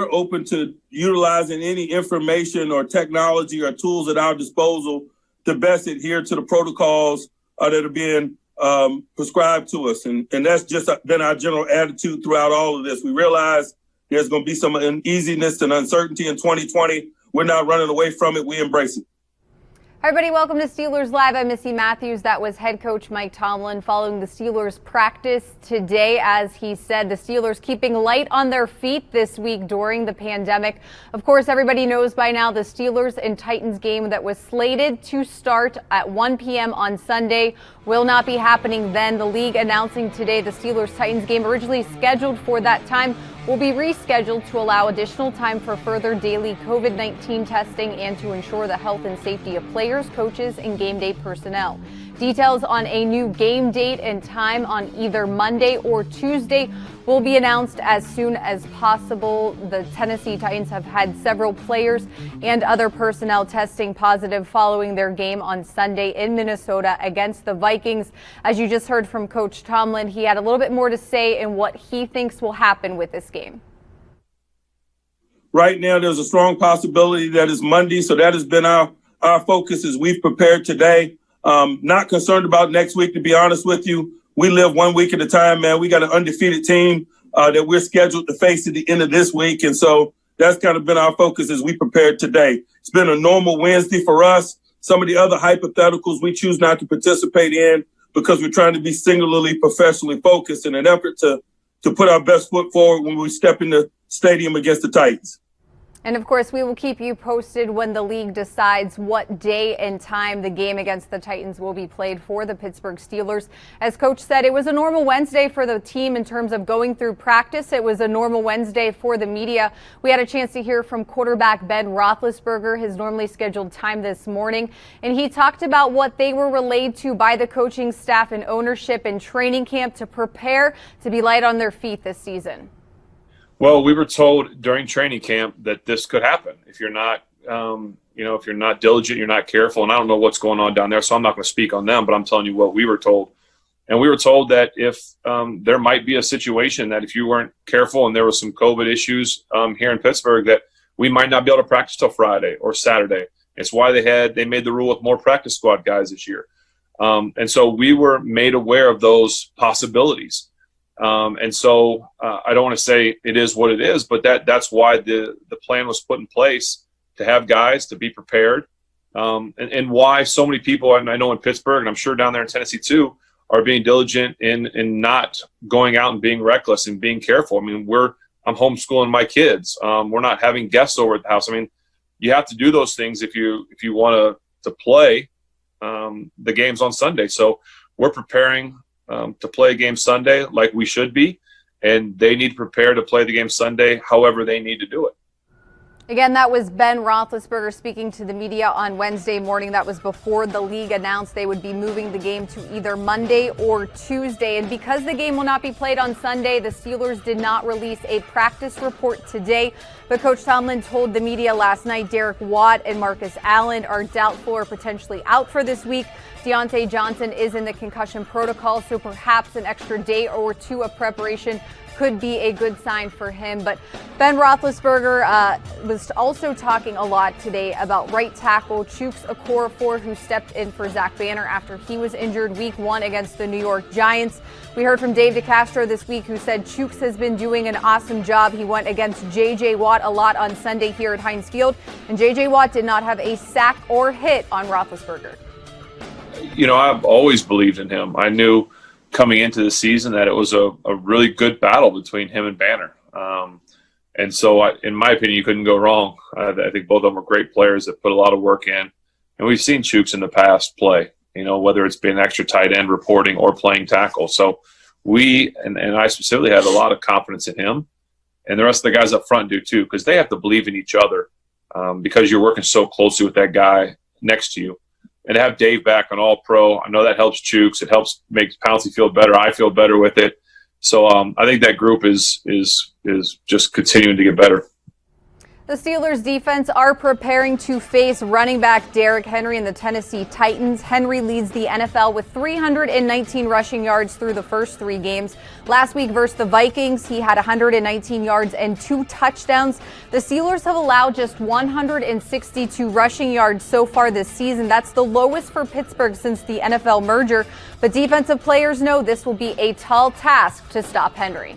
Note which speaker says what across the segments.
Speaker 1: we're open to utilizing any information or technology or tools at our disposal to best adhere to the protocols that are being prescribed to us. And that's just been our general attitude throughout all of this. We realize there's going to be some uneasiness and uncertainty in 2020. We're not running away from it. We embrace it.
Speaker 2: Hi, everybody. Welcome to Steelers Live. I'm Missi Matthews. That was head coach Mike Tomlin following the Steelers practice today. As he said, the Steelers keeping light on their feet this week during the pandemic. Of course, everybody knows by now the Steelers and Titans game that was slated to start at 1 p.m. on Sunday will not be happening then. The league announcing today the Steelers-Titans game, originally scheduled for that time, will be rescheduled to allow additional time for further daily COVID-19 testing and to ensure the health and safety of players, coaches, and game day personnel. Details on a new game date and time on either Monday or Tuesday will be announced as soon as possible. The Tennessee Titans have had several players and other personnel testing positive following their game on Sunday in Minnesota against the Vikings. As you just heard from Coach Tomlin, he had a little bit more to say in what he thinks will happen with this game.
Speaker 1: Right now, there's a strong possibility that it's Monday, so that has been our focus as we've prepared today. Not concerned about next week, to be honest with you. We live 1 week at a time, man. We got an undefeated team that we're scheduled to face at the end of this week. And so that's kind of been our focus as we prepared today. It's been a normal Wednesday for us. Some of the other hypotheticals we choose not to participate in because we're trying to be singularly professionally focused in an effort to put our best foot forward when we step in the stadium against the Titans.
Speaker 2: And of course, we will keep you posted when the league decides what day and time the game against the Titans will be played for the Pittsburgh Steelers. As Coach said, it was a normal Wednesday for the team in terms of going through practice. It was a normal Wednesday for the media. We had a chance to hear from quarterback Ben Roethlisberger, his normally scheduled time this morning. And he talked about what they were relayed to by the coaching staff and ownership in training camp to prepare to be light on their feet this season.
Speaker 3: Well, we were told during training camp that this could happen if you're not, if you're not diligent, you're not careful. And I don't know what's going on down there, so I'm not going to speak on them. But I'm telling you what we were told, and we were told that if there might be a situation that if you weren't careful and there was some COVID issues here in Pittsburgh, that we might not be able to practice till Friday or Saturday. It's why they made the rule with more practice squad guys this year, and so we were made aware of those possibilities. And so I don't want to say it is what it is, but that's why the plan was put in place to have guys to be prepared, and why so many people, and I know in Pittsburgh and I'm sure down there in Tennessee too, are being diligent in not going out and being reckless and being careful. I mean, I'm homeschooling my kids. We're not having guests over at the house. I mean, you have to do those things if you want to play the games on Sunday. So we're preparing to play a game Sunday like we should be, and they need to prepare to play the game Sunday however they need to do it.
Speaker 2: Again, that was Ben Roethlisberger speaking to the media on Wednesday morning. That was before the league announced they would be moving the game to either Monday or Tuesday. And because the game will not be played on Sunday, the Steelers did not release a practice report today. But Coach Tomlin told the media last night Derek Watt and Marcus Allen are doubtful or potentially out for this week. Deontay Johnson is in the concussion protocol, so perhaps an extra day or two of preparation could be a good sign for him. But Ben Roethlisberger was also talking a lot today about right tackle Chuks Okorafor, who stepped in for Zach Banner after he was injured week 1 against the New York Giants. We heard from Dave DeCastro this week, who said Chuks has been doing an awesome job. He went against J.J. Watt a lot on Sunday here at Heinz Field, and J.J. Watt did not have a sack or hit on Roethlisberger.
Speaker 3: You know, I've always believed in him. I knew coming into the season that it was a really good battle between him and Banner. And so, in my opinion, you couldn't go wrong. I think both of them are great players that put a lot of work in. And we've seen Chuks in the past play, whether it's been extra tight end reporting or playing tackle. So and I specifically had a lot of confidence in him. And the rest of the guys up front do too, because they have to believe in each other because you're working so closely with that guy next to you. And to have Dave back on All-Pro, I know that helps Chuks. It helps make Pouncey feel better. I feel better with it. So I think that group is just continuing to get better.
Speaker 2: The Steelers defense are preparing to face running back Derrick Henry and the Tennessee Titans. Henry leads the NFL with 319 rushing yards through the first 3 games. Last week versus the Vikings, he had 119 yards and 2 touchdowns. The Steelers have allowed just 162 rushing yards so far this season. That's the lowest for Pittsburgh since the NFL merger. But defensive players know this will be a tall task to stop Henry.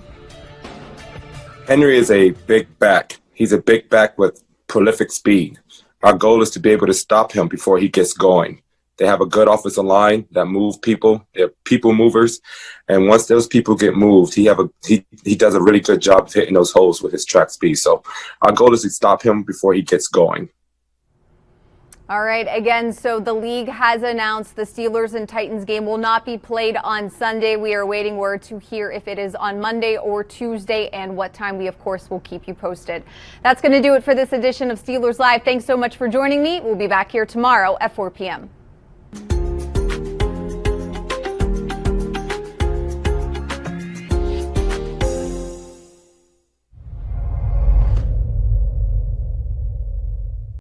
Speaker 4: Henry is a big back. He's a big back with prolific speed. Our goal is to be able to stop him before he gets going. They have a good offensive line that move people. They're people movers. And once those people get moved, he does a really good job of hitting those holes with his track speed. So our goal is to stop him before he gets going.
Speaker 2: All right, again, so the league has announced the Steelers and Titans game will not be played on Sunday. We are waiting word to hear if it is on Monday or Tuesday and what time. We, of course, will keep you posted. That's going to do it for this edition of Steelers Live. Thanks so much for joining me. We'll be back here tomorrow at 4 p.m.